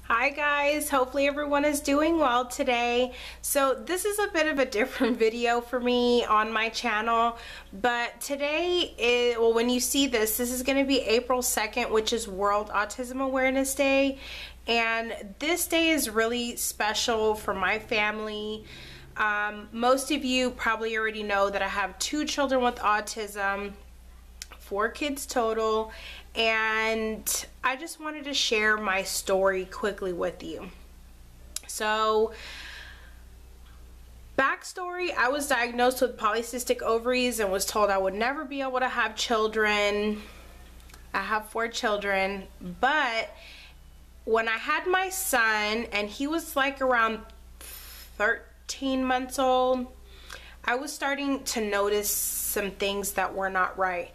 Hi guys, hopefully everyone is doing well today. So this is a bit of a different video for me on my channel, but today is, well, when you see this is going to be April 2nd, which is World Autism Awareness Day, and this day is really special for my family. Most of you probably already know that I have 2 children with autism, 4 kids total, and I just wanted to share my story quickly with you. So, backstory, I was diagnosed with polycystic ovaries and was told I would never be able to have children. I have 4 children, but when I had my son and he was like around 13 months old, I was starting to notice some things that were not right.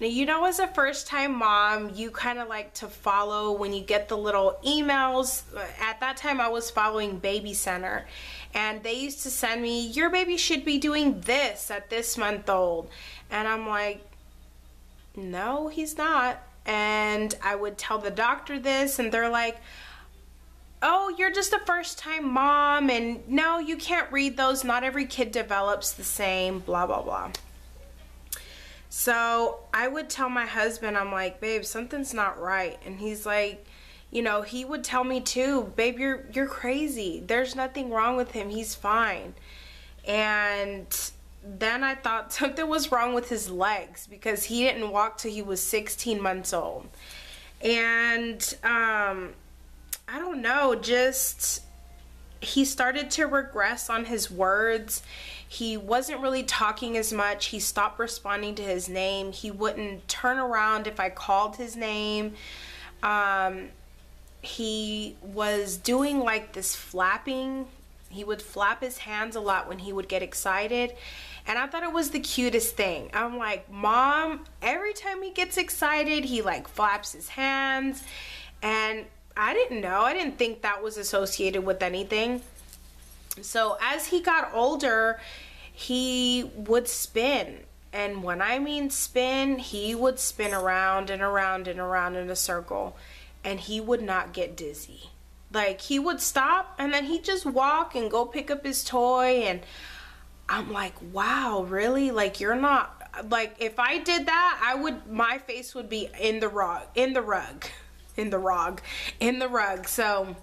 Now, you know, as a first-time mom, you kind of like to follow when you get the little emails. At that time, I was following Baby Center, and they used to send me, your baby should be doing this at this month old. And I'm like, no, he's not. And I would tell the doctor this, and they're like, oh, you're just a first-time mom, and no, you can't read those. Not every kid develops the same, blah, blah, blah. So I would tell my husband, I'm like, babe, something's not right. And he's like, you know, he would tell me too, babe, you're crazy. There's nothing wrong with him. He's fine. And then I thought something was wrong with his legs because he didn't walk till he was 16 months old. And I don't know, just he started to regress on his words. He wasn't really talking as much. He stopped responding to his name. He wouldn't turn around if I called his name. He was doing like this flapping. He would flap his hands a lot when he would get excited. And I thought it was the cutest thing. I'm like, Mom, every time he gets excited, he like flaps his hands. And I didn't know. I didn't think that was associated with anything. So as he got older, he would spin. And when I mean spin, he would spin around and around and around in a circle. And he would not get dizzy. Like, he would stop and then he'd just walk and go pick up his toy. And I'm like, wow, really? Like, you're not, like, if I did that, my face would be in the rug. So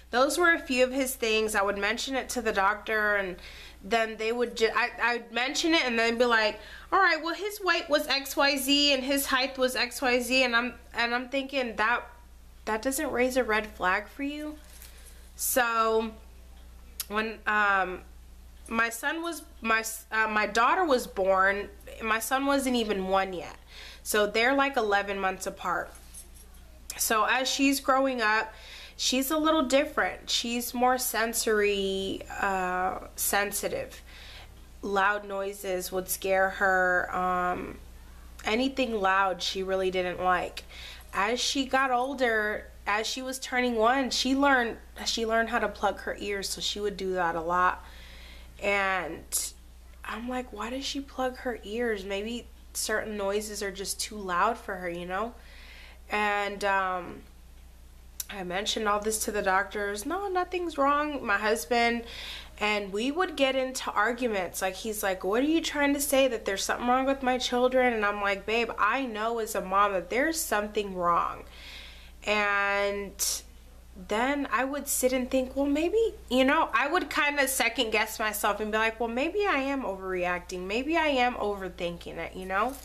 those were a few of his things. I would mention it to the doctor, and then they would I'd mention it and then be like, all right, well, his weight was XYZ and his height was XYZ, and I'm thinking that doesn't raise a red flag for you. So when my daughter was born, my son wasn't even 1 yet. So they're like 11 months apart. So as she's growing up, she's a little different. She's more sensory sensitive. Loud noises would scare her. Anything loud she really didn't like. As she got older, as she was turning 1, she learned how to plug her ears, so she would do that a lot. And I'm like, why does she plug her ears? Maybe certain noises are just too loud for her, you know? And I mentioned all this to the doctors. No, nothing's wrong. My husband, and we would get into arguments. Like, he's like, what are you trying to say, that there's something wrong with my children? And I'm like, babe, I know as a mom that there's something wrong. And then I would sit and think, well, maybe, you know, I would kind of second guess myself and be like, well, maybe I am overreacting. Maybe I am overthinking it, you know?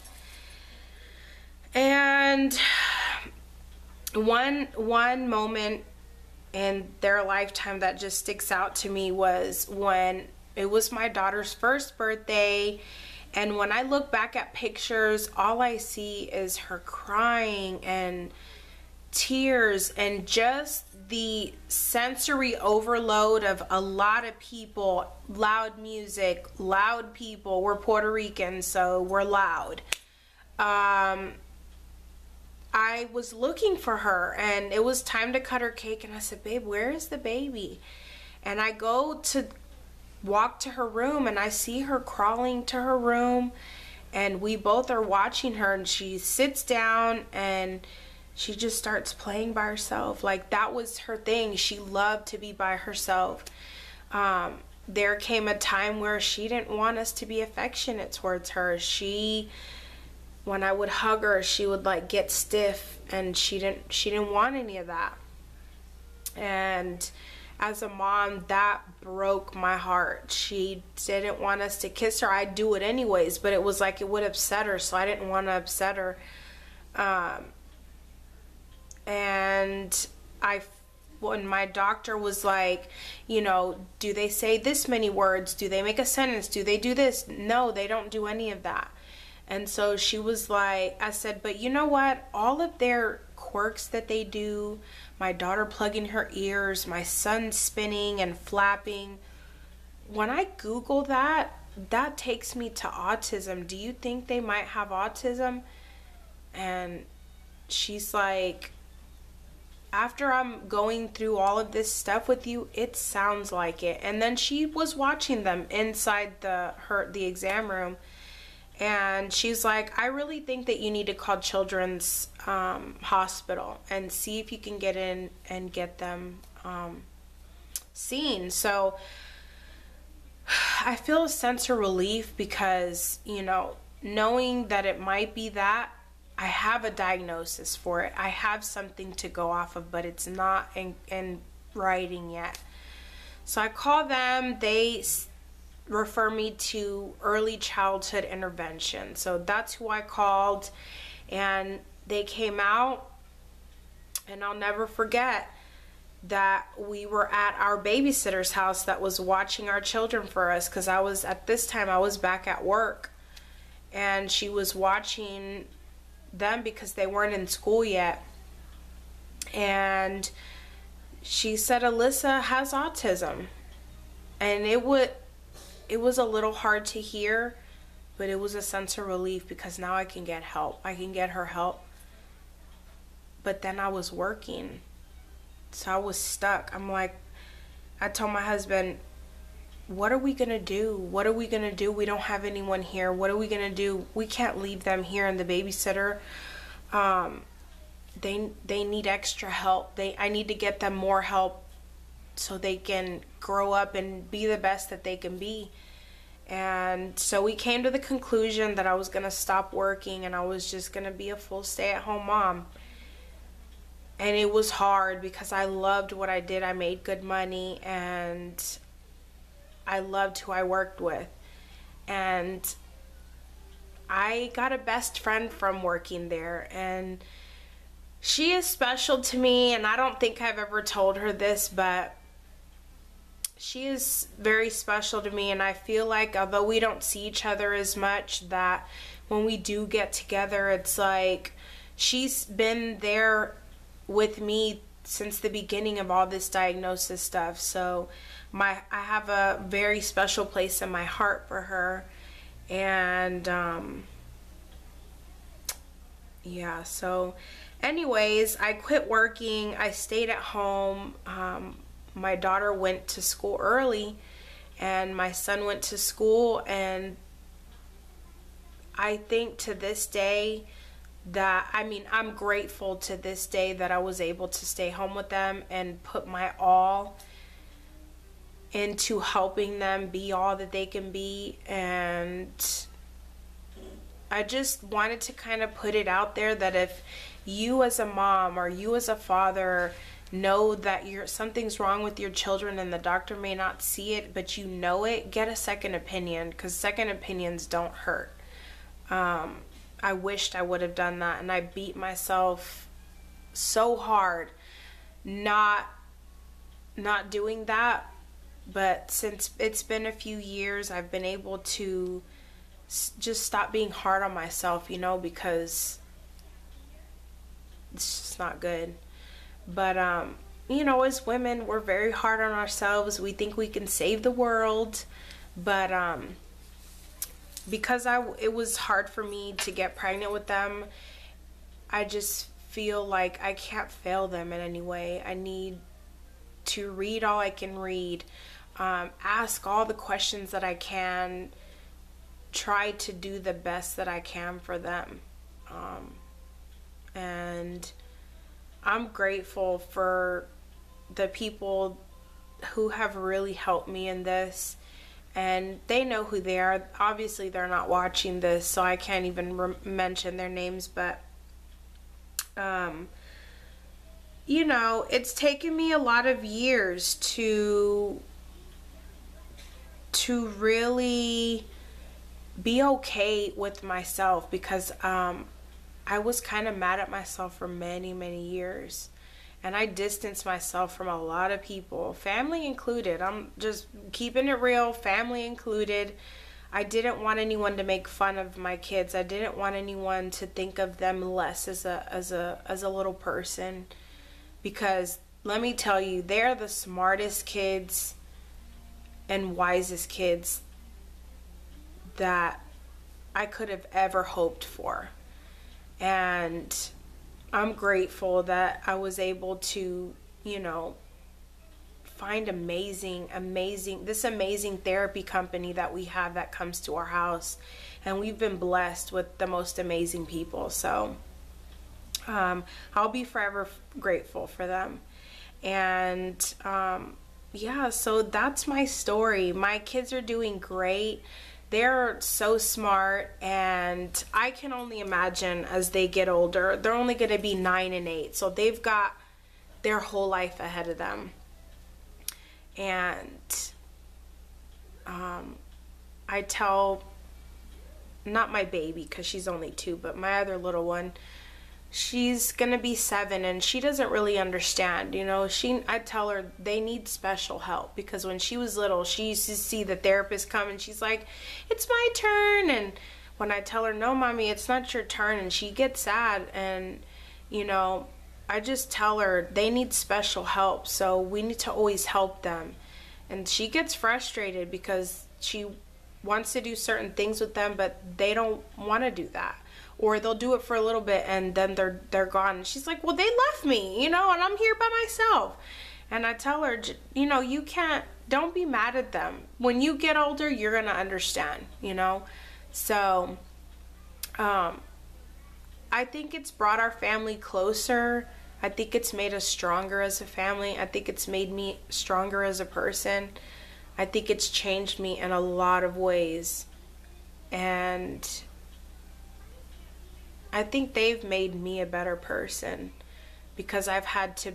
And one moment in their lifetime that just sticks out to me was when it was my daughter's first birthday, and when I look back at pictures, all I see is her crying and tears and just the sensory overload of a lot of people, loud music, loud people. We're Puerto Rican, so we're loud. I was looking for her, and it was time to cut her cake, and I said, babe, where is the baby? And I go to walk to her room, and I see her crawling to her room, and we both are watching her, and she sits down and she just starts playing by herself. Like, that was her thing. She loved to be by herself. There came a time where she didn't want us to be affectionate towards her. When I would hug her, she would like get stiff, and she didn't want any of that. And as a mom, that broke my heart. She didn't want us to kiss her. I'd do it anyways, but it was like it would upset her, so I didn't want to upset her. And when my doctor was like, do they say this many words? Do they make a sentence? Do they do this? No, they don't do any of that. And so she was like, I said, but you know what? All of their quirks that they do, my daughter plugging her ears, my son spinning and flapping, when I Google that takes me to autism. Do you think they might have autism? And she's like, after I'm going through all of this stuff with you, it sounds like it. And then she was watching them inside the exam room, and she's like, I really think that you need to call Children's Hospital and see if you can get in and get them seen. So I feel a sense of relief because, knowing that it might be that, I have a diagnosis for it. I have something to go off of, but it's not in writing yet. So I call them. They refer me to early childhood intervention. So that's who I called, and they came out, and I'll never forget that we were at our babysitter's house that was watching our children for us, because at this time I was back at work, and she was watching them because they weren't in school yet. And she said Alyssa has autism, and it was a little hard to hear, but it was a sense of relief because now I can get help. I can get her help. But then I was working, so I was stuck. I told my husband, what are we gonna do? What are we gonna do? We don't have anyone here. What are we gonna do? We can't leave them here and the babysitter. They need extra help. I need to get them more help so they can grow up and be the best that they can be. And so we came to the conclusion that I was gonna stop working and I was just gonna be a full stay-at-home mom. And it was hard because I loved what I did. I made good money, and I loved who I worked with. And I got a best friend from working there, and she is special to me, and I don't think I've ever told her this, but she is very special to me. And I feel like although we don't see each other as much, that when we do get together, it's like she's been there with me since the beginning of all this diagnosis stuff. So I have a very special place in my heart for her. And yeah, so anyways, I quit working. I stayed at home. My daughter went to school early, and my son went to school, and I think to this day that, I'm grateful to this day that I was able to stay home with them and put my all into helping them be all that they can be. And I just wanted to kind of put it out there that if you as a mom or you as a father know that something's wrong with your children and the doctor may not see it, but you know it, get a second opinion, because second opinions don't hurt. I wished I would have done that, and I beat myself so hard not doing that. But since it's been a few years, I've been able to just stop being hard on myself, because it's just not good. But as women, we're very hard on ourselves. We think we can save the world, but because it was hard for me to get pregnant with them, I just feel like I can't fail them in any way. I need to read all I can read, ask all the questions that I can, try to do the best that I can for them. And I'm grateful for the people who have really helped me in this, and they know who they are. Obviously they're not watching this, so I can't even mention their names, but you know, it's taken me a lot of years to really be okay with myself, because I was kind of mad at myself for many years, and I distanced myself from a lot of people, family included. I'm just keeping it real, family included. I didn't want anyone to make fun of my kids. I didn't want anyone to think of them less as a little person, because let me tell you, they're the smartest kids and wisest kids that I could have ever hoped for. And I'm grateful that I was able to, you know, find this amazing therapy company that we have that comes to our house, and we've been blessed with the most amazing people. So I'll be forever grateful for them. And yeah, so that's my story. My kids are doing great. They're so smart, and I can only imagine as they get older, they're only going to be 9 and 8, so they've got their whole life ahead of them. And I tell, not my baby because she's only 2, but my other little one, she's gonna be 7, and she doesn't really understand, you know. I tell her they need special help, because when she was little, she used to see the therapist come and she's like, it's my turn. And when I tell her, no mommy, it's not your turn, and she gets sad, and you know, I just tell her they need special help, so we need to always help them. And she gets frustrated because she wants to do certain things with them, but they don't want to do that. Or they'll do it for a little bit and then they're gone. And she's like, well, they left me, you know, and I'm here by myself. And I tell her, you know, don't be mad at them. When you get older, you're going to understand, you know. So I think it's brought our family closer. I think it's made us stronger as a family. I think it's made me stronger as a person. I think it's changed me in a lot of ways. And I think they've made me a better person, because I've had to,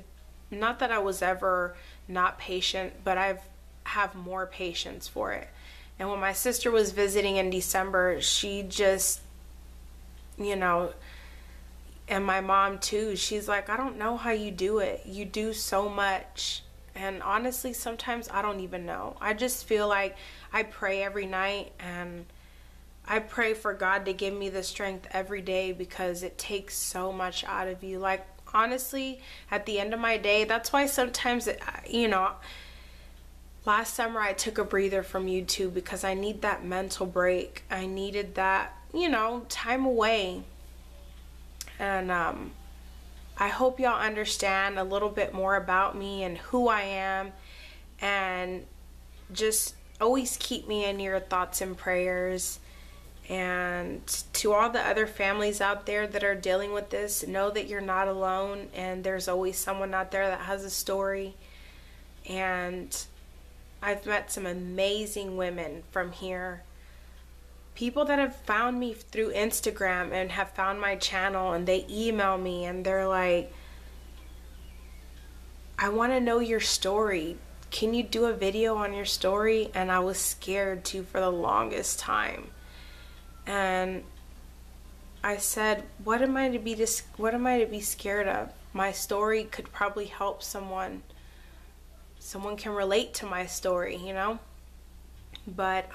not that I was ever not patient, but have more patience for it. And when my sister was visiting in December, she just, you know, and my mom too, she's like, I don't know how you do it. You do so much. And honestly, sometimes I don't even know. I just feel like I pray every night, and I pray for God to give me the strength every day, because it takes so much out of you. Like, honestly, at the end of my day, that's why sometimes, you know, last summer I took a breather from YouTube, because I need that mental break. I needed that, you know, time away. And I hope y'all understand a little bit more about me and who I am, and just always keep me in your thoughts and prayers. And to all the other families out there that are dealing with this, know that you're not alone, and there's always someone out there that has a story. And I've met some amazing women from here, people that have found me through Instagram and have found my channel, and they email me and they're like, I want to know your story. Can you do a video on your story? And I was scared to for the longest time. And I said, what am I to be scared of? My story could probably help someone. Someone can relate to my story, you know? But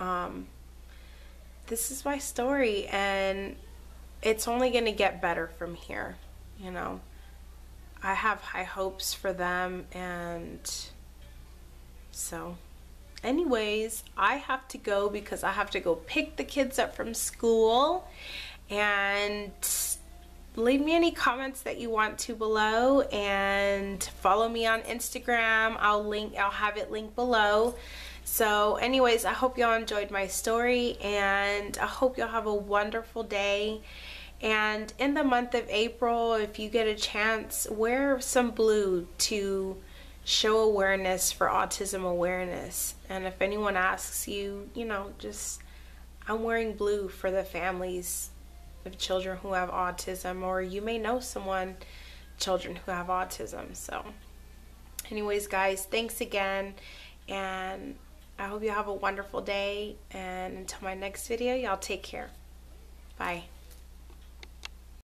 this is my story, and it's only going to get better from here, you know? I have high hopes for them, and so anyways, I have to go because I have to go pick the kids up from school. And leave me any comments that you want to below, and follow me on Instagram. I'll have it linked below. So anyways, I hope y'all enjoyed my story, and I hope y'all have a wonderful day. And in the month of April, if you get a chance, wear some blue to show awareness for autism awareness. And if anyone asks you, you know, just, I'm wearing blue for the families of children who have autism, or you may know someone, children who have autism. So anyways, guys, thanks again, and I hope you have a wonderful day, and until my next video, y'all take care. Bye.